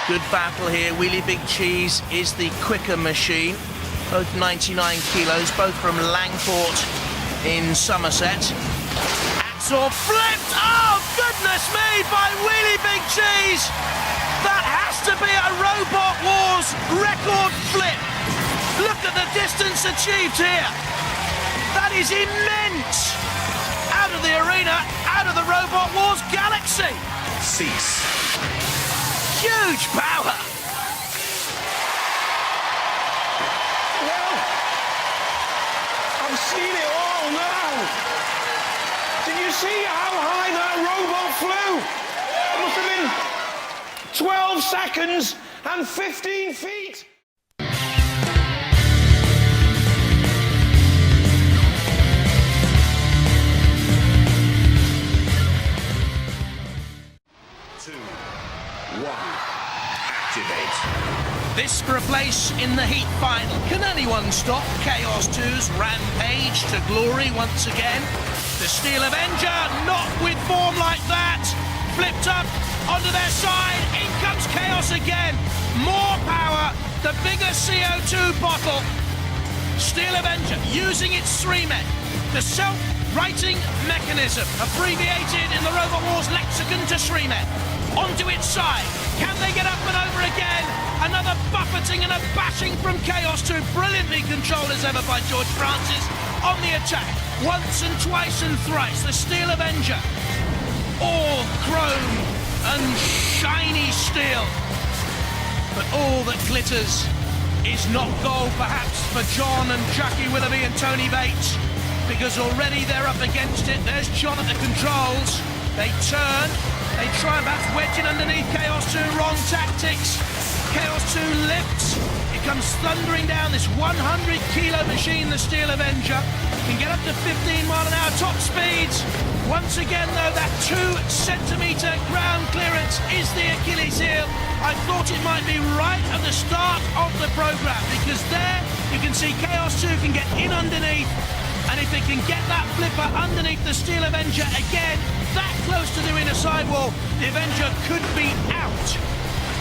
Good battle here. Wheelie Big Cheese is the quicker machine. Both 99 kilos, both from Langport in Somerset. Axel flipped! Oh, goodness me, by Wheelie Big Cheese! That has to be a Robot Wars record flip. Look at the distance achieved here. That is immense. Out of the arena, out of the Robot Wars galaxy. Cease. Huge power. Well, I've seen it all now. Did you see how high that robot flew? It must have been 12 seconds and 15 feet. This for a place in the heat final. Can anyone stop Chaos 2's rampage to glory once again? The Steel Avenger, not with form like that. Flipped up onto their side. In comes Chaos again. More power, the bigger CO2 bottle. Steel Avenger using its 3-men. The self-righting mechanism, abbreviated in the Robot Wars lexicon to 3-men. Onto its side. Can they get up and over again? Another buffeting and a bashing from Chaos 2, brilliantly controlled as ever by George Francis. On the attack, once and twice and thrice, the Steel Avenger. All chrome and shiny steel. But all that glitters is not gold, perhaps, for John and Jackie Willoughby and Tony Bates, because already they're up against it. There's John at the controls. They turn. They try and perhaps wedge in underneath Chaos 2, wrong tactics. Chaos 2 lifts, it comes thundering down this 100-kilo machine, the Steel Avenger. Can get up to 15-mile-an-hour top speeds. Once again, though, that 2-centimetre ground clearance is the Achilles heel. I thought it might be right at the start of the programme, because there you can see Chaos 2 can get in underneath. And if it can get that flipper underneath the Steel Avenger again, that close to the inner sidewall, the Avenger could be out.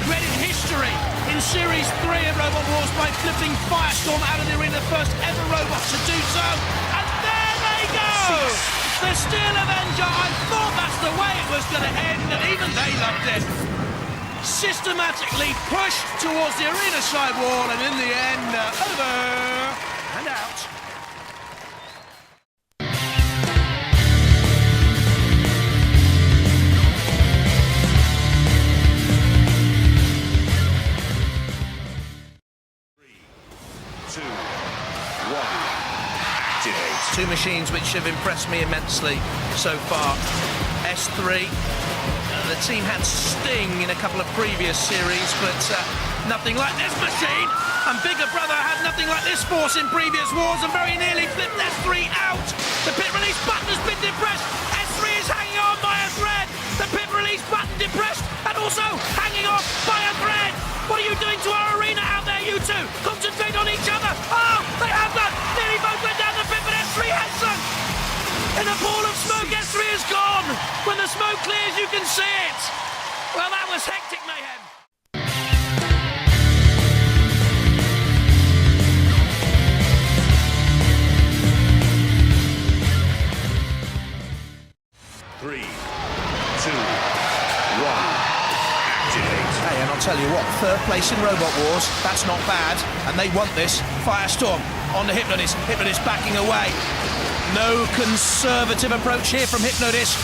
Created history in Series 3 of Robot Wars by flipping FIRESTORM out of the arena, first ever robot to do so. And there they go! The Steel Avenger, I thought that's the way it was going to end, and even they loved it. Systematically pushed towards the arena sidewall, and in the end, over and out. Two machines which have impressed me immensely so far. S3, the team had Sting in a couple of previous series, but nothing like this machine. And Bigger Brother had nothing like this force in previous wars and very nearly flipped S3 out. The pit release button has been depressed. S3 is hanging on by a thread. The pit release button depressed and also hanging off by a thread. What are you doing to our arena out there, you two? Concentrate on each other. Oh, they have done. Nearly both went down the pit, but S3 has sunk. In a pool of smoke, S3 is gone. When the smoke clears, you can see it. Well, that was hectic mayhem. Hey, and I'll tell you what, third place in Robot Wars, that's not bad, and they want this. FIRESTORM on the HYPNO-DISC, HYPNO-DISC backing away. No conservative approach here from HYPNO-DISC.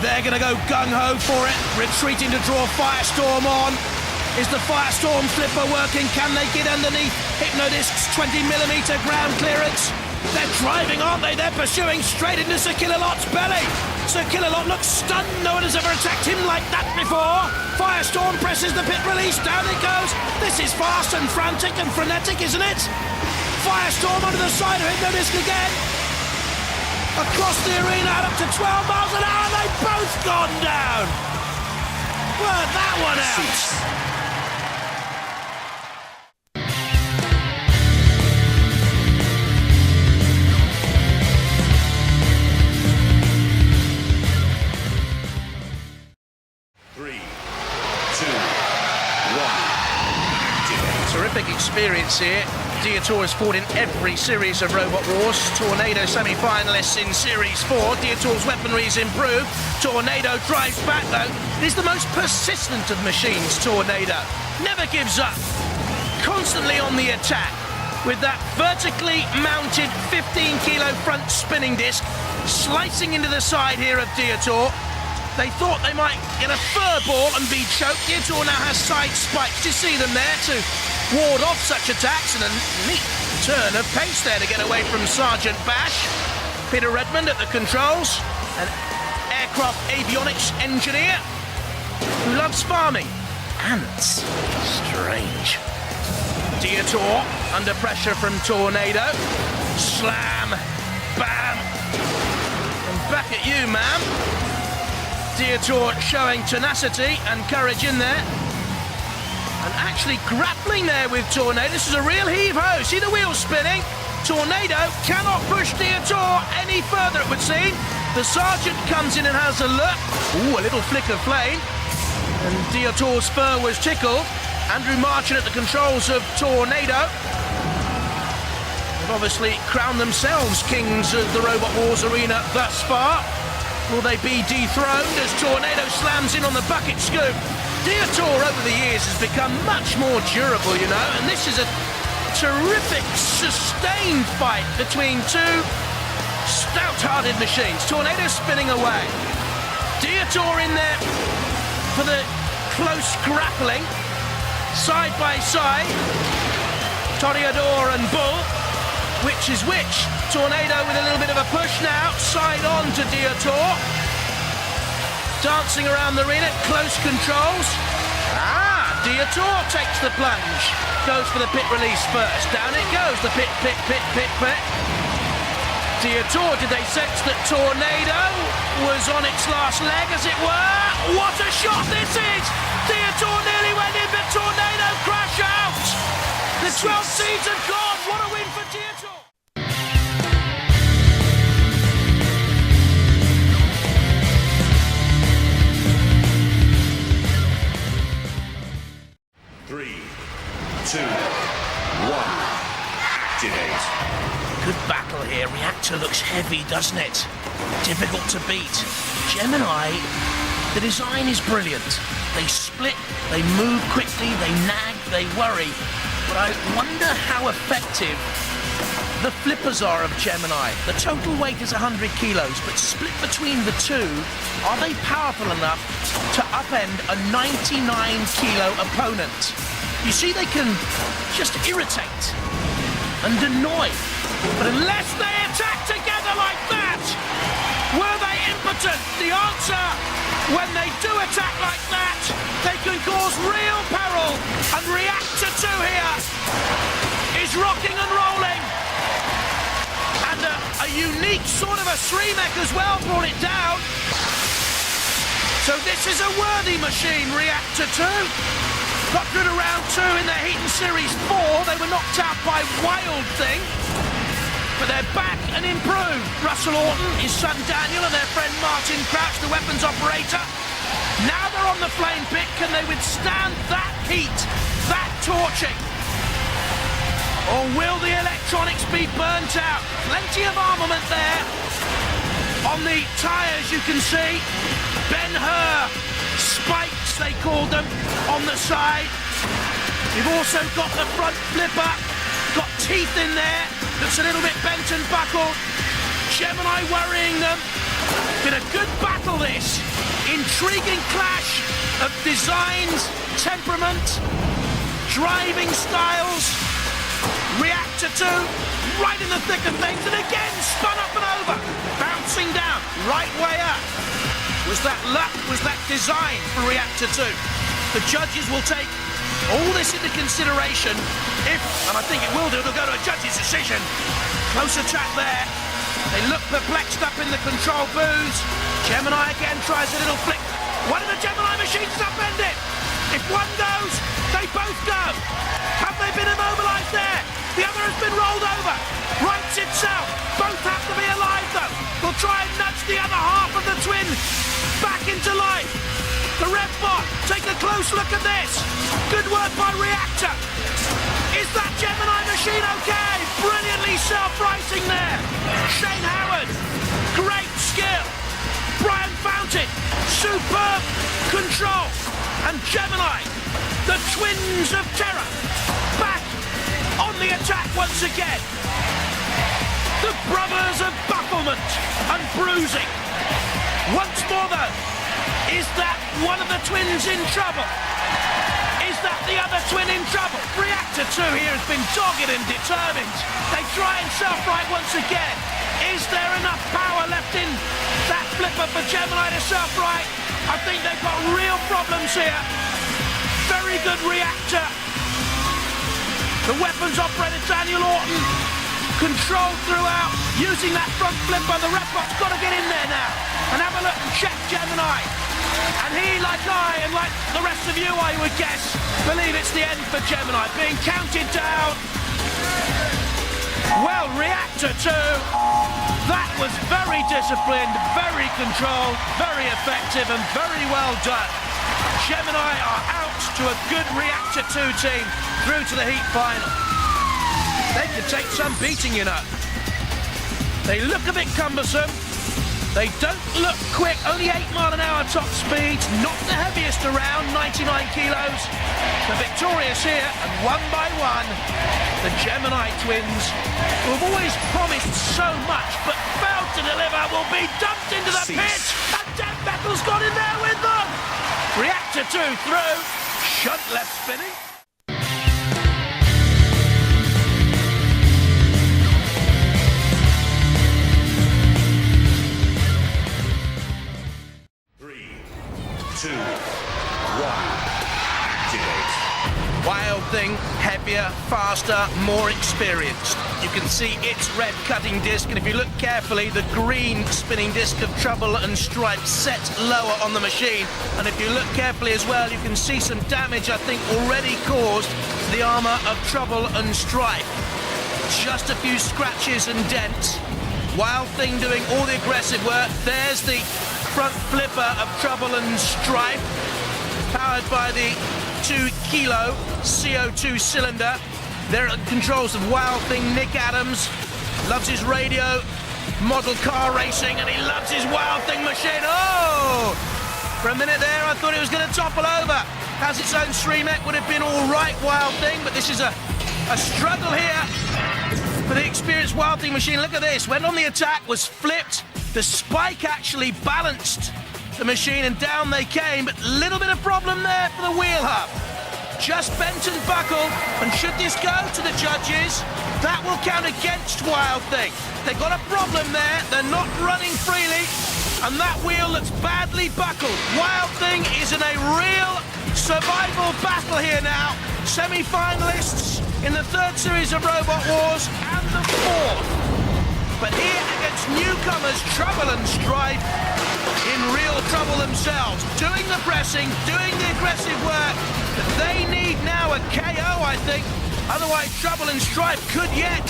They're going to go gung-ho for it, retreating to draw FIRESTORM on. Is the FIRESTORM flipper working? Can they get underneath HYPNO-DISC's 20mm ground clearance? They're driving, aren't they? They're pursuing straight into Sir Killalot's belly. Sir Killalot looks stunned. No one has ever attacked him like that before. FIRESTORM presses the pit release. Down it goes. This is fast and frantic and frenetic, isn't it? FIRESTORM under the side of HYPNO-DISC again. Across the arena at up to 12 miles an hour. They've both gone down. Work that one out. terrific experience here. DIOTOIR has fought in every series of Robot Wars. Tornado semi-finalists in Series 4. DIOTOIR's weaponry is improved. Tornado drives back though. It is the most persistent of machines, Tornado. Never gives up. Constantly on the attack. With that vertically mounted 15-kilo front spinning disc slicing into the side here of DIOTOIR. They thought they might get a fur ball and be choked. DIOTOIR now has side spikes. You see them there to ward off such attacks, and a neat turn of pace there to get away from Sergeant Bash. Peter Redmond at the controls, an aircraft avionics engineer who loves farming. Ants. Strange. DIOTOIR under pressure from Tornado. Slam. Bam. And back at you, ma'am. DIOTOIR showing tenacity and courage in there. And actually grappling there with Tornado. This is a real heave-ho. See the wheels spinning? Tornado cannot push DIOTOIR any further, it would seem. The sergeant comes in and has a look. Ooh, a little flick of flame. And DIOTOIR's fur was tickled. Andrew Marchant at the controls of Tornado. They've obviously crowned themselves kings of the Robot Wars arena thus far. Will they be dethroned as Tornado slams in on the bucket scoop? DIOTOIR over the years has become much more durable, you know, and this is a terrific, sustained fight between two stout-hearted machines. Tornado spinning away. DIOTOIR in there for the close grappling, side by side. Toreador and Bull, which is which? Tornado with a little bit of a push now, side on to DIOTOIR. Dancing around the arena, close controls. DIOTOIR takes the plunge. Goes for the pit release first. Down it goes, the pit. DIOTOIR, did they sense that Tornado was on its last leg, as it were? What a shot this is! DIOTOIR nearly went in, but Tornado crash out! The 12 seeds are gone. What a win for DIOTOIR! Activate. Good battle here. Reactor looks heavy, doesn't it? Difficult to beat. Gemini, the design is brilliant. They split, they move quickly, they nag, they worry. But I wonder how effective the flippers are of Gemini. The total weight is 100 kilos, but split between the two, are they powerful enough to upend a 99-kilo opponent? You see, they can just irritate and annoy. But unless they attack together like that, were they impotent? The answer, when they do attack like that, they can cause real peril. And Reactor 2 here is rocking and rolling. And a unique sort of a 3-mech as well brought it down. So this is a worthy machine, Reactor 2. Got through to round 2 in their Heat and Series 4. They were knocked out by Wild Thing. But they're back and improved. Russell Orton, his son Daniel, and their friend Martin Crouch, the weapons operator. Now they're on the flame pit. Can they withstand that heat, that torching? Or will the electronics be burnt out? Plenty of armament there. On the tyres, you can see Ben-Hur spikes, they called them, on the side. You've also got the front flipper, got teeth in there, that's a little bit bent and buckled. Gemini worrying them. Been a good battle, this. Intriguing clash of designs, temperament, driving styles. Reactor 2, right in the thick of things, and again spun up and over, bouncing down, right way up. Was that luck? Was that design for Reactor 2? The judges will take all this into consideration if, and I think it will do, it'll go to a judge's decision. Close attack there. They look perplexed up in the control booths. Gemini again tries a little flick. One of the Gemini machines is upended. If one goes, they both go. Have they been immobilized there? The other has been rolled over. Rights itself. Both have to be alive though. They'll try and nudge the other half of the twin back into life. The red bot, take a close look at this. Good work by Reactor. Is that Gemini machine okay? Brilliantly self-righting there. Shane Howard, great skill. Brian Fountain, superb control. And Gemini, the twins of terror, back on the attack once again. The brothers of bafflement and bruising. Once more though, is that one of the twins in trouble? Is that the other twin in trouble? Reactor 2 here has been dogged and determined. They try and self-right once again. Is there enough power left in that flipper for Gemini to self-right? I think they've got real problems here. Very good Reactor. The weapons operator Daniel Orton, controlled throughout, using that front flipper. The red bot's got to get in there now and have a look and check Gemini. And he, like I, and like the rest of you, I would guess, believe it's the end for Gemini, being counted down. Well, Reactor 2, that was very disciplined, very controlled, very effective, and very well done. Gemini are out to a good Reactor 2 team through to the heat final. They could take some beating, you know. They look a bit cumbersome. They don't look quick, only 8 mile an hour top speed, not the heaviest around, 99 kilos. The victorious here, and one by one, the Gemini twins, who have always promised so much, but failed to deliver, will be dumped into the pit, and Dan Beckle's got in there with them. Reactor 2 through, shunt left spinning. Wild Thing, heavier, faster, more experienced. You can see its red cutting disc, and if you look carefully, the green spinning disc of Trouble and Strife set lower on the machine. And if you look carefully as well, you can see some damage, I think, already caused to the armour of Trouble and Strife. Just a few scratches and dents. Wild Thing doing all the aggressive work. There's the front flipper of Trouble and Strife, powered by the 2 kilo CO2 cylinder. There are controls of Wild Thing. Nick Adams loves his radio, model car racing, and he loves his Wild Thing machine. Oh! For a minute there, I thought it was going to topple over. Has its own streamer, would have been all right, Wild Thing, but this is a struggle here for the experienced Wild Thing machine. Look at this. Went on the attack, was flipped. The spike actually balanced the machine, and down they came, but a little bit of problem there for the wheel hub. Just bent and buckled, and should this go to the judges, that will count against Wild Thing. They've got a problem there, they're not running freely, and that wheel looks badly buckled. Wild Thing is in a real survival battle here now. Semi-finalists in the 3rd series of Robot Wars, and the 4th. But here against newcomers, Trouble and Strife, in real trouble themselves, doing the pressing, doing the aggressive work, but they need now a KO, I think. Otherwise, Trouble and Strife could yet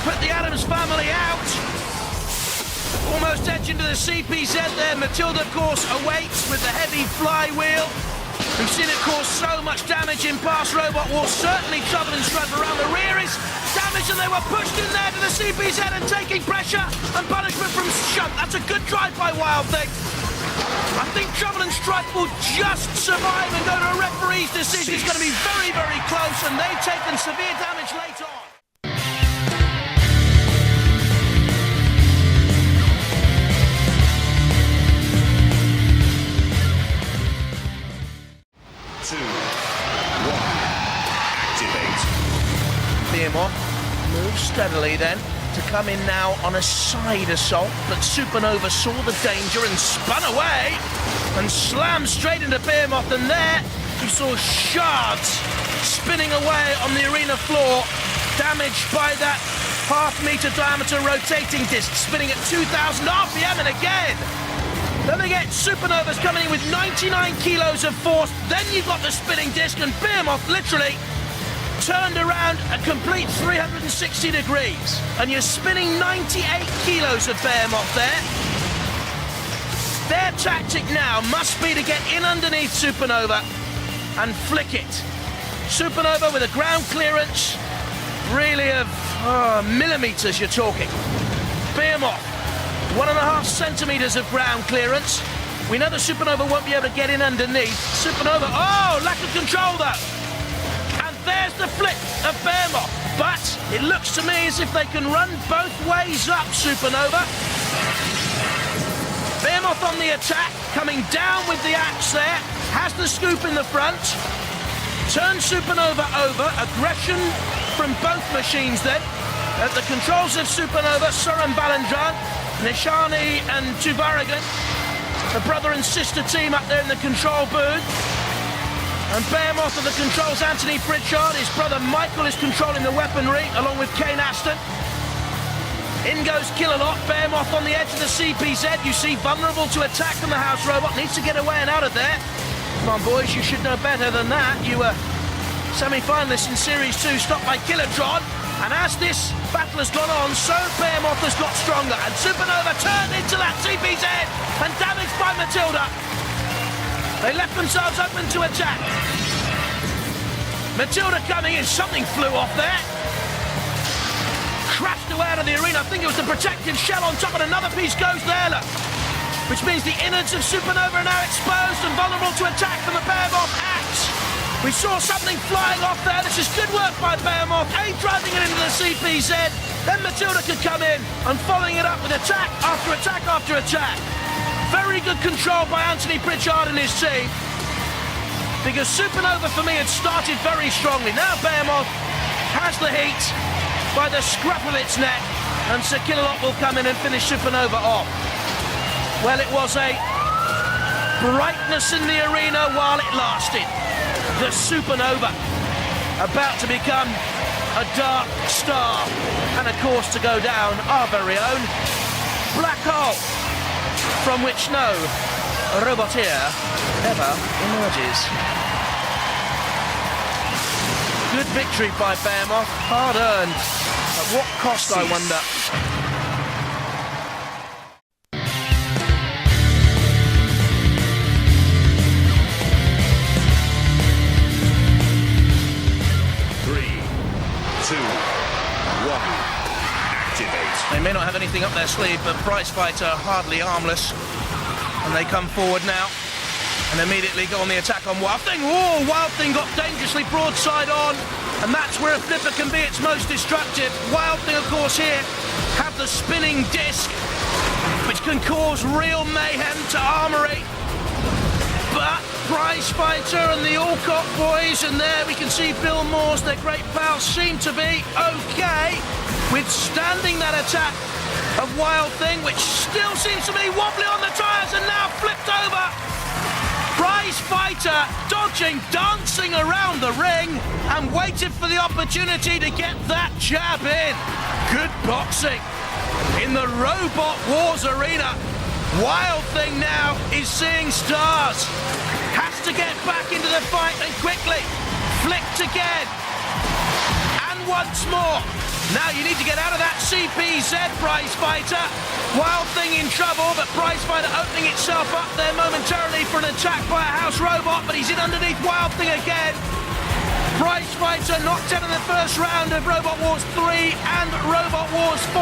put the Adams family out. Almost edging to the CPZ there. Matilda, of course, awaits with the heavy flywheel. We've seen it cause so much damage in past Robot Wars. Certainly Trouble and Strife around the rear is damaged, and they were pushed in there to the CPZ and taking pressure and punishment from Shunt. That's a good drive by Wild Thing. I think Trouble and Strife will just survive and go to a referee's decision. It's going to be very, very close, and they've taken severe damage late on. BEHEMOTH moves steadily then to come in now on a side assault, but SUPERNOVA saw the danger and spun away and slammed straight into BEHEMOTH, and there you saw shards spinning away on the arena floor, damaged by that half-meter diameter rotating disc spinning at 2,000 RPM, and again don't forget, SUPERNOVA's coming in with 99 kilos of force. Then you've got the spinning disc, and BEHEMOTH literally turned around a complete 360 degrees. And you're spinning 98 kilos of BEHEMOTH there. Their tactic now must be to get in underneath Supernova and flick it. Supernova with a ground clearance, really of millimetres you're talking. BEHEMOTH, 1.5 centimetres of ground clearance. We know the Supernova won't be able to get in underneath. Supernova, oh, lack of control though. And there's the flip of BEHEMOTH. But it looks to me as if they can run both ways up Supernova. BEHEMOTH on the attack, coming down with the axe there, has the scoop in the front. Turns Supernova over, aggression from both machines then. At the controls of Supernova, Soren Balandran, Nishani and Tuvaragan. The brother and sister team up there in the control booth. And BEHEMOTH at the controls, Anthony Pritchard. His brother Michael is controlling the weaponry, along with Kane Aston. In goes Killalot, BEHEMOTH on the edge of the CPZ. You see, vulnerable to attack from the house robot. Needs to get away and out of there. Come on, boys, you should know better than that. You were semi-finalists in Series 2, stopped by Killatron. And as this battle has gone on, so BEHEMOTH has got stronger. And Supernova turned into that CPZ and damaged by Matilda. They left themselves open to attack. Matilda coming in, something flew off there. Crashed away out of the arena. I think it was the protective shell on top, and another piece goes there, look. Which means the innards of Supernova are now exposed and vulnerable to attack from the BEHEMOTH axe. We saw something flying off there. This is good work by BEHEMOTH. Driving it into the CPZ. Then Matilda could come in and following it up with attack after attack after attack. Very good control by Anthony Pritchard and his team. Because Supernova, for me, had started very strongly. Now BEHEMOTH has the heat by the scruff of its neck. And Sir Killalot will come in and finish Supernova off. Well, it was a brightness in the arena while it lasted. The Supernova, about to become a dark star, and of course to go down our very own black hole, from which no roboteer ever emerges. Good victory by BEHEMOTH, hard earned. At what cost, I wonder? They may not have anything up their sleeve, but PRIZEPHITA hardly harmless. And they come forward now and immediately go on the attack on Wild Thing. Oh, Wild Thing got dangerously broadside on, and that's where a flipper can be its most destructive. Wild Thing, of course, here have the spinning disc, which can cause real mayhem to Armory. But PRIZEPHITA and the Alcott boys, and there we can see Bill Morse, their great pals, seem to be okay, withstanding that attack of Wild Thing, which still seems to be wobbly on the tyres and now flipped over. PRIZEPHITA dodging, dancing around the ring and waited for the opportunity to get that jab in. Good boxing in the Robot Wars arena. Wild Thing now is seeing stars. Has to get back into the fight and quickly. Flicked again. And once more. Now you need to get out of that CPZ, PRIZEPHITA. Wild Thing in trouble, but PRIZEPHITA opening itself up there momentarily for an attack by a house robot, but he's in underneath Wild Thing again. PRIZEPHITA knocked out in the first round of Robot Wars 3 and Robot Wars 4.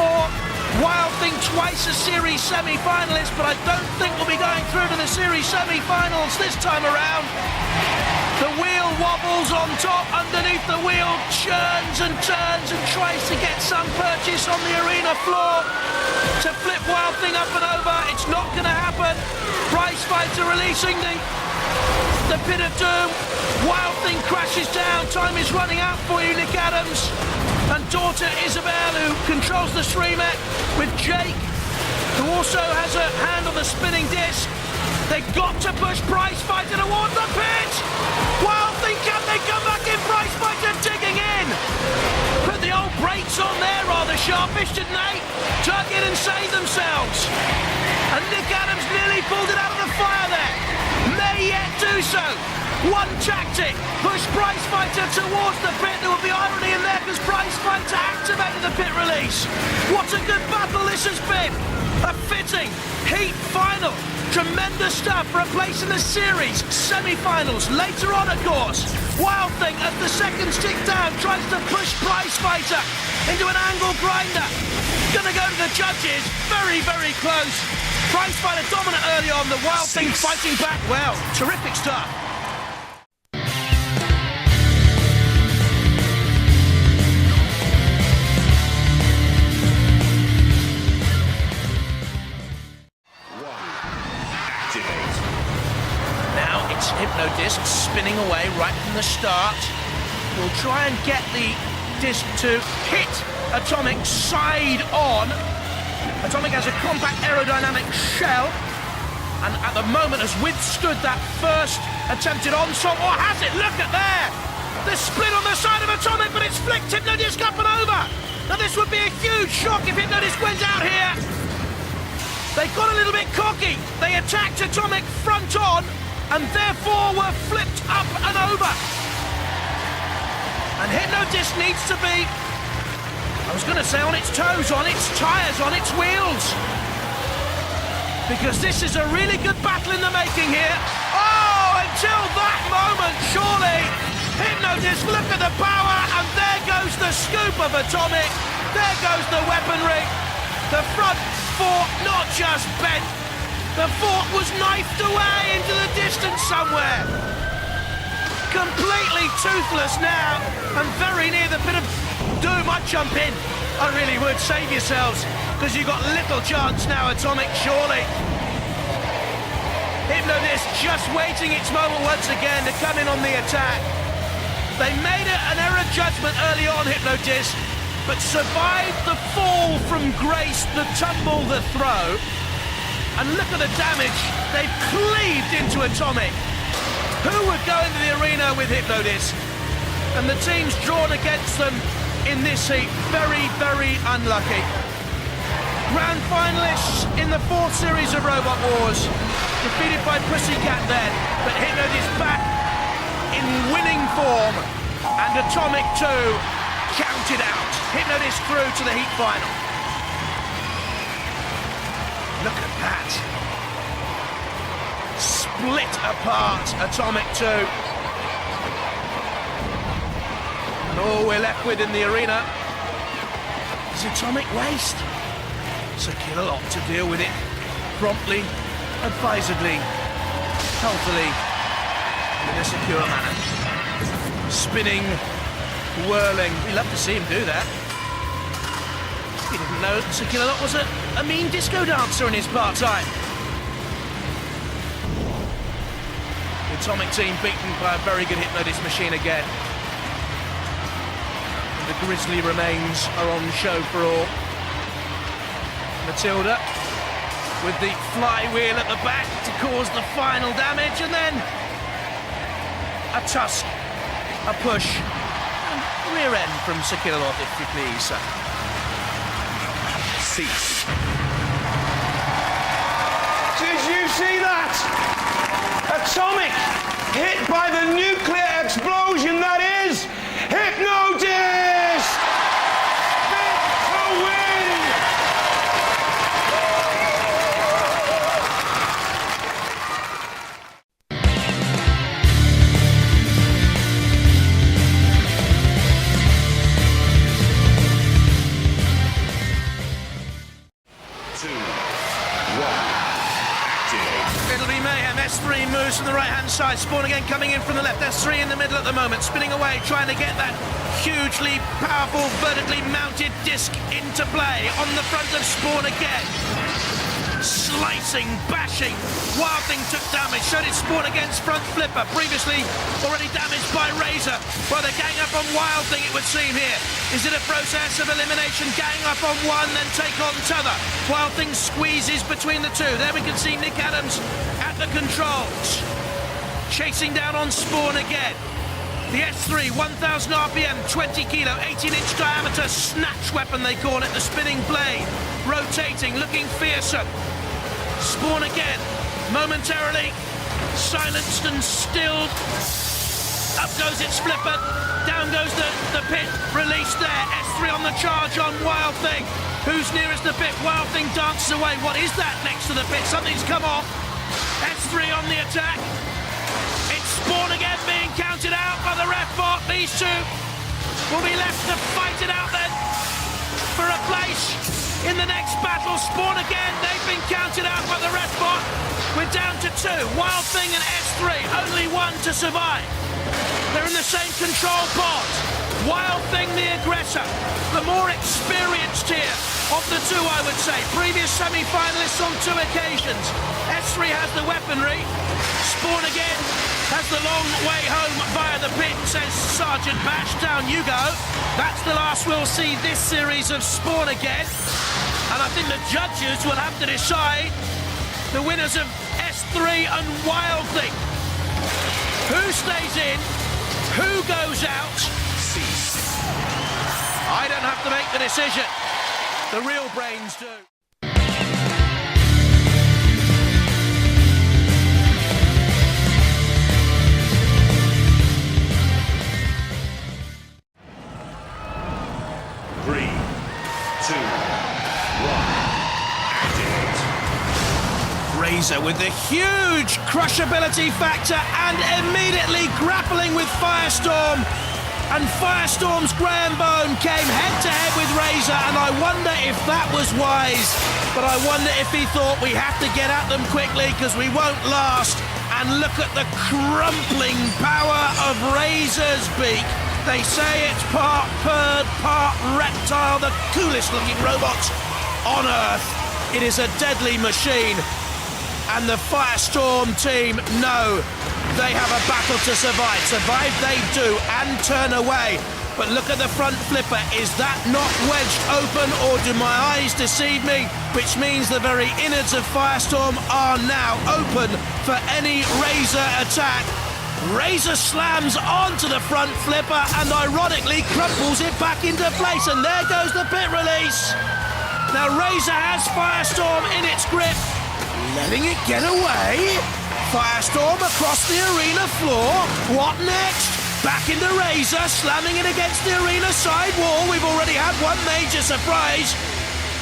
Wild Thing twice a series semi-finalist, but I don't think we'll be going through to the series semi-finals this time around. The wheel wobbles on top, underneath the wheel churns and turns and tries to get some purchase on the arena floor to flip Wild Thing up and over. It's not going to happen. PRIZEPHITA releasing the pit of doom. Wild Thing crashes down. Time is running out for you, Nick Adams. And daughter Isabel, who controls the streamer, with Jake, who also has a hand on the spinning disc. They've got to push PRIZEPHITA towards the pit. Wild Thing, can they come back in? PRIZEPHITA digging in. Put the old brakes on there rather sharpish, didn't they? Dug in and saved themselves. And Nick Adams nearly pulled it out of the fire there. May yet do so. One tactic, push PRIZEPHITA towards the pit. There will be irony in there because PRIZEPHITA activated the pit release. What a good battle this has been a fitting heat final. Tremendous stuff for a place in the series. Semi-finals later on, of course. Wild Thing, as the seconds tick down, tries to push PRIZEPHITA into an angle grinder. Gonna go to the judges. Very, very close. PRIZEPHITA dominant early on. The Wild Thing fighting back well. Terrific stuff. Now it's HYPNO-DISC spinning away right from the start. We'll try and get the disc to hit Atomic side on. Atomic has a compact aerodynamic shell and at the moment has withstood that first attempted onslaught. Or has it? Look at there! The split on the side of Atomic, but it's flicked HYPNO-DISC up and over. Now this would be a huge shock if HYPNO-DISC went out here. They got a little bit cocky. They attacked Atomic front on and therefore were flipped up and over. And HYPNO-DISC needs to be, I was going to say on its toes, on its tyres, on its wheels. Because this is a really good battle in the making here. Oh, until that moment, surely. HYPNO-DISC, look at the power, and there goes the scoop of Atomic. There goes the weaponry. The front fork not just bent, the fork was knifed away into the distance somewhere. Completely toothless now, and very near the bit of doom. I'd jump in. I really would. Save yourselves, because you've got little chance now, Atomic, surely. HYPNO-DISC just waiting its moment once again to come in on the attack. They made an error judgment early on, HYPNO-DISC, but survived the fall from grace, the tumble, the throw. And look at the damage. They've cleaved into Atomic. Who would go into the arena with HYPNO-DISC? And the teams drawn against them in this heat, very, very unlucky. Grand finalists in the fourth series of Robot Wars, defeated by Pussycat then, but HYPNO-DISC back in winning form, and Atomic 2 counted out. HYPNO-DISC through to the heat final. Look at that. Split apart, Atomic 2. And all we're left with in the arena is Atomic waste. It's a killer lot to deal with it promptly, advisedly, healthily, in a secure manner. Spinning, whirling. We love to see him do that. He didn't know Sir Killalot was a mean disco dancer in his part-time. The Atomic team beaten by a very good HYPNO-DISC machine again. And the Grizzly remains are on show for all. Matilda with the flywheel at the back to cause the final damage, and then a tusk, a push, and rear end from Sir Killalot, if you please, sir. Cease. Did you see that? Atomic hit by the nuclear explosion that is HYPNO-DISC! Big win! It'll be mayhem. S3 moves from the right-hand side. Spawn again coming in from the left. S3 in the middle at the moment, spinning away, trying to get that hugely powerful, vertically mounted disc into play. On the front of Spawn again. Slicing, bashing. Wild Thing took damage. So did Spawn against front flipper. Previously already damaged by RAZER. Well, they're gang up on Wild Thing, it would seem here. Is it a process of elimination? Gang up on one, then take on t'other. Wild Thing squeezes between the two. There we can see Nick Adams at the controls. Chasing down on Spawn again. The S3, 1,000 RPM, 20 kilo, 18-inch diameter snatch weapon, they call it, the spinning blade. Rotating, looking fearsome. Spawn again, momentarily silenced and stilled. Up goes its flipper. Down goes the pit. Released there. S3 on the charge on Wild Thing. Who's nearest the pit? Wild Thing dances away. What is that next to the pit? Something's come off. S3 on the attack. It's Spawn again being counted out by the ref bot. These two will be left to fight it out then for a place in the next battle. Spawn again, they've been counted out by the ref bot. We're down to 2. Wild Thing and S3, only one to survive. They're in the same control pod. Wild Thing, the aggressor, the more experienced here of the two, I would say. Previous semi-finalists on 2 occasions. S3 has the weaponry. Spawn again has the long way home via the pit, says Sergeant Bash. Down you go. That's the last we'll see this series of Spawn again. And I think the judges will have to decide the winners of S3 and Wild Thing. Who stays in? Who goes out? I don't have to make the decision. The real brains do. Three, 2, 1. RAZER with the huge crushability factor and immediately grappling with FIRESTORM. And FIRESTORM's Graham Bone came head-to-head with RAZER, and I wonder if that was wise. But I wonder if he thought we have to get at them quickly because we won't last. And look at the crumpling power of RAZER's beak. They say it's part bird, part reptile, the coolest-looking robot on Earth. It is a deadly machine. And the FIRESTORM team know they have a battle to survive. Survive they do, and turn away. But look at the front flipper. Is that not wedged open, or do my eyes deceive me? Which means the very innards of FIRESTORM are now open for any RAZER attack. RAZER slams onto the front flipper and ironically crumples it back into place. And there goes the pit release. Now RAZER has FIRESTORM in its grip, letting it get away. FIRESTORM across the arena floor. What next? Back into RAZER, slamming it against the arena side wall. We've already had one major surprise.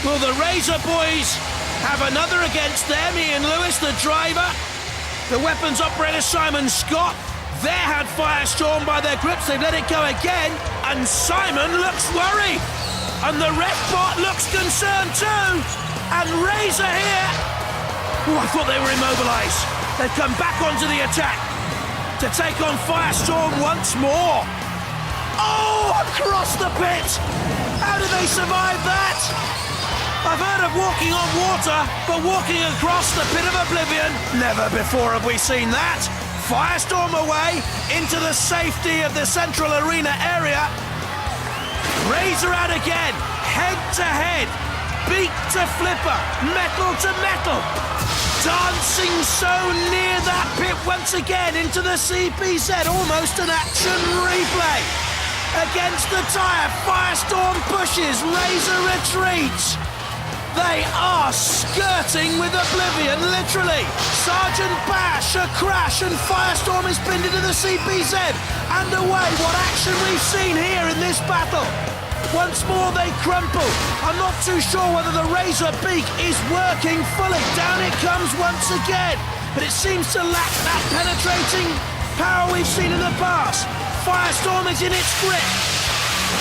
Will the RAZER boys have another against them? Ian Lewis, the driver. The weapons operator, Simon Scott. There had FIRESTORM by their grips. They've let it go again. And Simon looks worried. And the ref bot looks concerned too. And RAZER here. Oh, I thought they were immobilised. They've come back onto the attack to take on FIRESTORM once more. Oh, across the pit! How do they survive that? I've heard of walking on water, but walking across the pit of oblivion, never before have we seen that. FIRESTORM away into the safety of the central arena area. RAZER out again, head to head, beak to flipper, metal to metal. Dancing so near that pit once again into the CPZ, almost an action replay. Against the tyre, FIRESTORM pushes, RAZER retreats. They are skirting with oblivion, literally. Sergeant Bash, a crash, and FIRESTORM is pinned into the CPZ. And away, what action we've seen here in this battle. Once more they crumple. I'm not too sure whether the RAZER beak is working fully. Down it comes once again. But it seems to lack that penetrating power we've seen in the past. FIRESTORM is in its grip.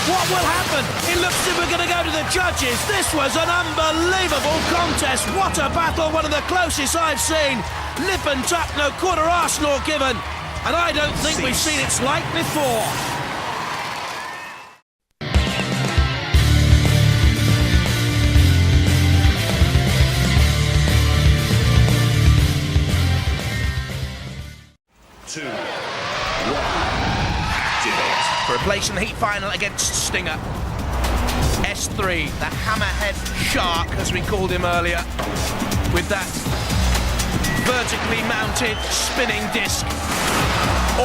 What will happen? It looks as if we're going to go to the judges. This was an unbelievable contest. What a battle, one of the closest I've seen. Nip and tuck, no quarter arse nor given. And I don't think we've seen its like before. For a place in the heat final against Stinger. S3, the hammerhead shark, as we called him earlier, with that vertically mounted spinning disc.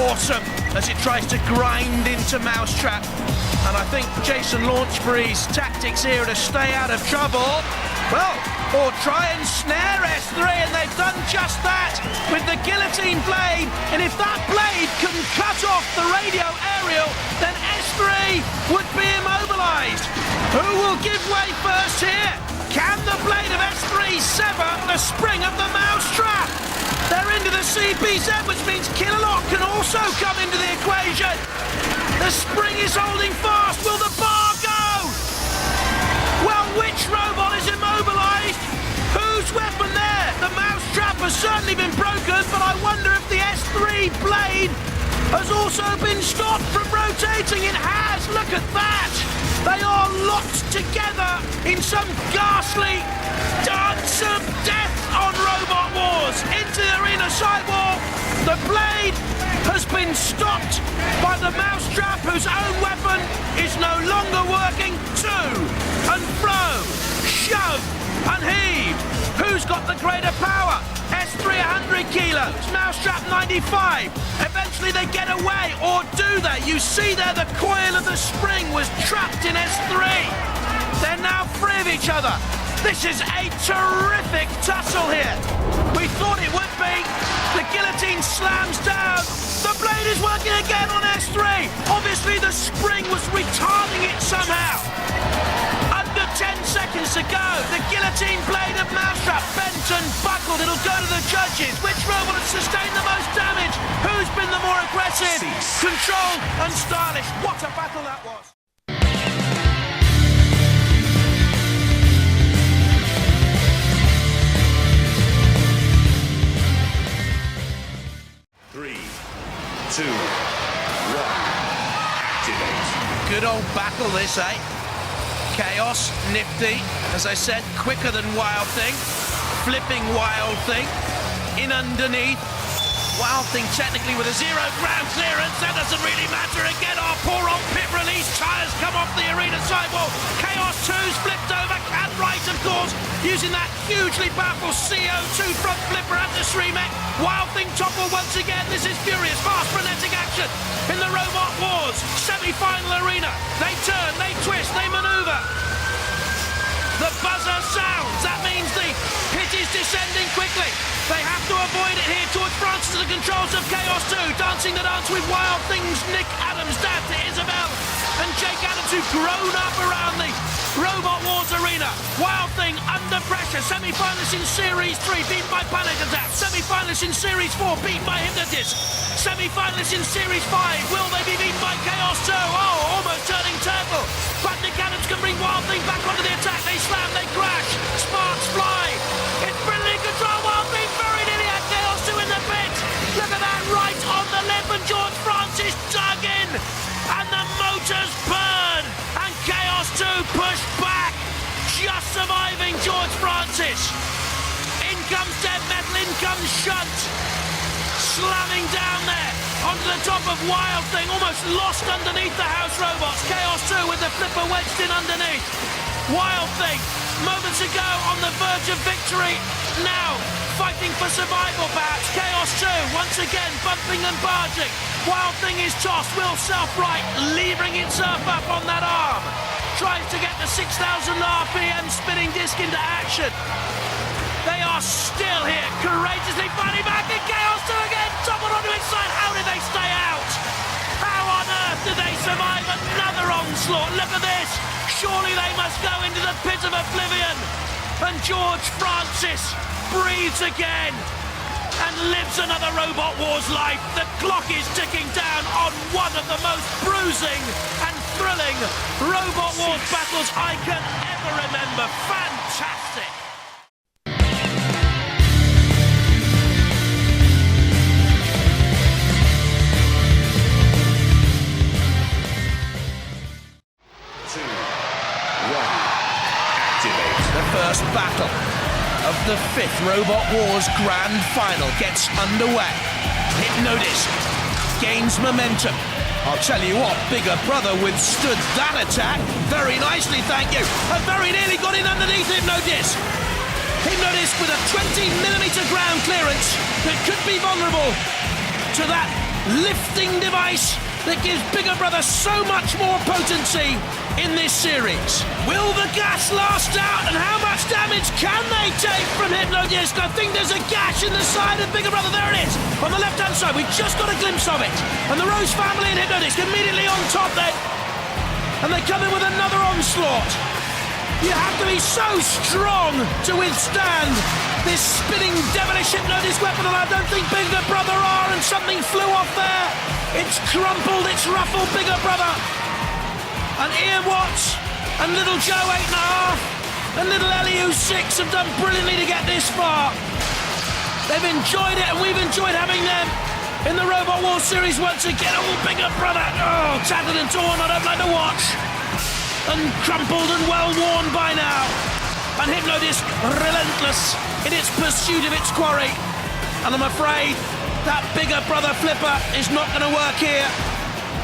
Awesome, as it tries to grind into MOUSETRAP. And I think Jason Launchbury's tactics here are to stay out of trouble. Well, or try and snare S3, and they've done just that with the guillotine blade. And if that blade can cut off off the radio aerial, then S3 would be immobilized. Who will give way first here? Can the blade of S3 sever the spring of the mousetrap? They're into the CPZ, which means Killalot can also come into the equation. The spring is holding fast. Will the bar go? Well, which robot is immobilized? Whose weapon there? The mousetrap has certainly been broken, but I wonder if the S3 blade has also been stopped from rotating. It has. Look at that. They are locked together in some ghastly dance of death on Robot Wars. Into the arena sidewall. The blade has been stopped by the mousetrap, whose own weapon is no longer working. To and fro, shove and heave. Who's got the greater power? S3 100 kilos, mousetrap 95. Eventually they get away, or do they? You see there the coil of the spring was trapped in S3. They're now free of each other. This is a terrific tussle here. We thought it would be. The guillotine slams down. The blade is working again on S3. Obviously the spring was retarding it somehow. Under 10 seconds to go. The guillotine blade of mousetrap bent and buckled. It'll go to the judges. Which robot has sustained the most damage? Who's been the more aggressive? Controlled and stylish. What a battle that was. Three, two, one, activate. Good old battle this, eh? Chaos, nifty, as I said, quicker than Wild Thing, flipping Wild Thing, in underneath, Wild Thing technically with a 0 ground clearance, that doesn't really matter again, our poor old pit release, tyres come off the arena sidewall, Chaos 2's flipped over, can right of course, using that hugely powerful CO2 front flipper at the Sremek, Wild Thing topple once again, this is furious, fast frenetic action in the Robot Wars, semi-final arena, they turn, they twist, they manoeuvre. The buzzer sounds, that means the pit is descending quickly. They have to avoid it here. George Francis at the controls of Chaos 2, dancing the dance with Wild Thing's Nick Adams, dad to Isabel, and Jake Adams, who've grown up around the Robot Wars arena. Wild Thing under pressure, semi-finalist in Series 3, beaten by Panic Attack, semi-finalist in Series 4, beaten by HYPNO-DISC, semi-finalist in Series 5, will they be beaten by Chaos 2? Oh, almost turning turtle, but Nick Adams can bring Wild Thing back onto the attack, they slam, they crash, sparks fly, it's brilliant control, Wild Thing very nearly had Chaos 2 in the pit, look at that, right on the lip, and George Francis dug in, and the motors burn, and Chaos 2 pushed back, just surviving George Francis. In comes Dead Metal, in comes Shunt, slamming down there onto the top of Wild Thing, almost lost underneath the house robots. Chaos 2 with the flipper wedged in underneath. Wild Thing, moments ago on the verge of victory, now fighting for survival perhaps. Chaos 2 once again bumping and barging. Wild Thing is tossed, will self-right, levering itself up on that arm. Tries to get the 6,000 RPM spinning disc into action. They are still here, courageously fighting back, and Chaos 2 again, toppled onto its side. How did they stay out? How on earth did they survive another onslaught? Look at this. Surely they must go into the pit of oblivion. And George Francis breathes again and lives another Robot Wars life. The clock is ticking down on one of the most bruising and thrilling Robot Wars battles I can ever remember. Fantastic. First battle of the 5th Robot Wars Grand Final gets underway. HYPNO-DISC gains momentum. I'll tell you what, Bigger Brother withstood that attack very nicely, thank you. And very nearly got in underneath HYPNO-DISC. HYPNO-DISC with a 20mm ground clearance that could be vulnerable to that lifting device that gives Bigger Brother so much more potency in this series. Will the gas last out, and how much damage can they take from HYPNO-DISC? I think there's a gash in the side of Bigger Brother. There it is, on the left-hand side. We just got a glimpse of it. And the Rose family and HYPNO-DISC immediately on top then. And they come in with another onslaught. You have to be so strong to withstand this spinning devilish HYPNO-DISC weapon, and I don't think Bigger Brother are, and something flew off there. It's crumpled, it's ruffled Bigger Brother. And Ian Watts and little Joe 8.5 and little Ellie who's 6 have done brilliantly to get this far. They've enjoyed it, and we've enjoyed having them in the Robot Wars series once again. Oh, Bigger Brother, oh, tattered and torn, I don't like to watch. And crumpled and well worn by now. And HYPNO-DISC relentless in its pursuit of its quarry. And I'm afraid that Bigger Brother flipper is not going to work here,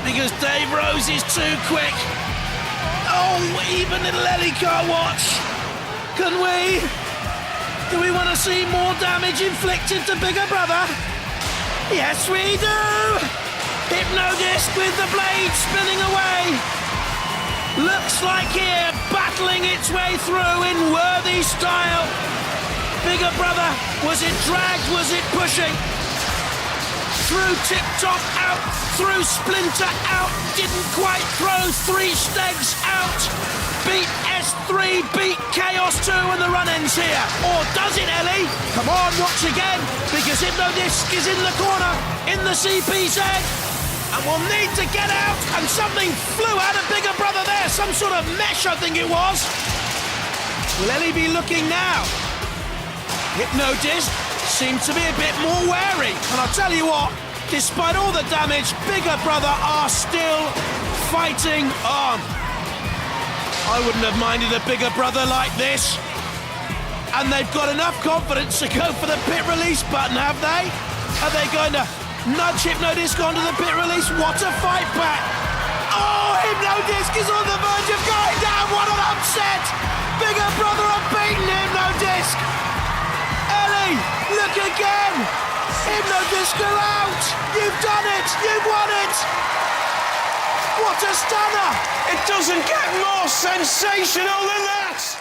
because Dave Rose is too quick. Oh, even little Ellie can't watch. Can we? Do we want to see more damage inflicted to Bigger Brother? Yes, we do. HYPNO-DISC with the blade spinning away. Looks like here, battling its way through in worthy style. Bigger Brother, was it dragged, was it pushing? Through Tip Top out, through Splinter out, didn't quite throw 3 Stegs out. Beat S3, beat Chaos 2, and the run ends here. Or does it, Ellie? Come on, watch again, because HYPNO-DISC is in the corner, in the CPZ. And we'll need to get out, and something flew out of Bigger Brother there, some sort of mesh, I think it was. Will Ellie be looking now? HYPNO-DISC seems to be a bit more wary, and I'll tell you what, despite all the damage, Bigger Brother are still fighting on. I wouldn't have minded a Bigger Brother like this. And they've got enough confidence to go for the pit release button, have they? Are they going to nudge HYPNO-DISC onto the pit release? What a fight back! Oh, HYPNO-DISC is on the verge of going down. What an upset! Bigger Brother have beaten HYPNO-DISC. Ellie, look again. HYPNO-DISC are out. You've done it. You've won it. What a stunner! It doesn't get more sensational than that!